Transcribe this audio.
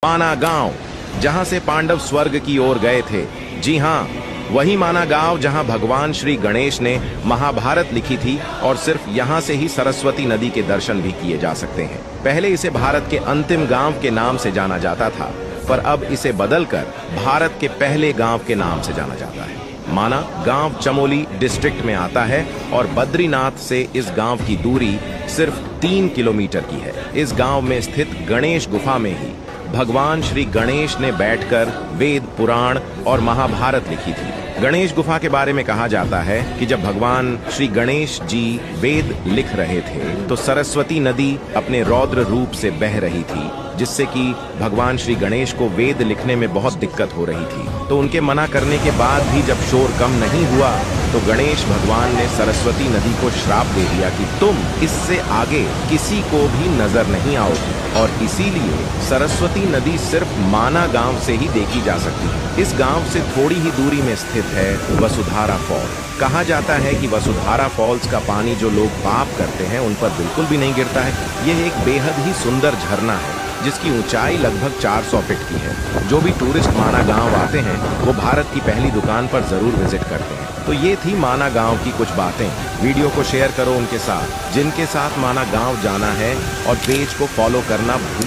माना गांव, जहां से पांडव स्वर्ग की ओर गए थे। जी हाँ, वही माना गांव जहां भगवान श्री गणेश ने महाभारत लिखी थी और सिर्फ यहां से ही सरस्वती नदी के दर्शन भी किए जा सकते हैं। पहले इसे भारत के अंतिम गांव के नाम से जाना जाता था, पर अब इसे बदलकर भारत के पहले गांव के नाम से जाना जाता है। माना गांव चमोली डिस्ट्रिक्ट में आता है और बद्रीनाथ से इस गांव की दूरी सिर्फ 3 किलोमीटर की है। इस गांव में स्थित गणेश गुफा में ही भगवान श्री गणेश ने बैठकर वेद, पुराण और महाभारत लिखी थी। गणेश गुफा के बारे में कहा जाता है कि जब भगवान श्री गणेश जी वेद लिख रहे थे तो सरस्वती नदी अपने रौद्र रूप से बह रही थी, जिससे कि भगवान श्री गणेश को वेद लिखने में बहुत दिक्कत हो रही थी। तो उनके मना करने के बाद भी जब शोर कम नहीं हुआ तो गणेश भगवान ने सरस्वती नदी को श्राप दे दिया कि तुम इससे आगे किसी को भी नजर नहीं आओगी, और इसीलिए सरस्वती नदी सिर्फ माना गांव से ही देखी जा सकती है। इस गांव से थोड़ी ही दूरी में स्थित है वसुधारा फॉल। कहा जाता है कि वसुधारा फॉल्स का पानी जो लोग पाप करते हैं उन पर बिल्कुल भी नहीं गिरता है। यह एक बेहद ही सुंदर झरना है जिसकी ऊंचाई लगभग 400 फीट की है। जो भी टूरिस्ट माना गांव आते हैं वो भारत की पहली दुकान पर जरूर विजिट करते हैं। तो ये थी माना गांव की कुछ बातें। वीडियो को शेयर करो उनके साथ जिनके साथ माना गांव जाना है, और पेज को फॉलो करना भूल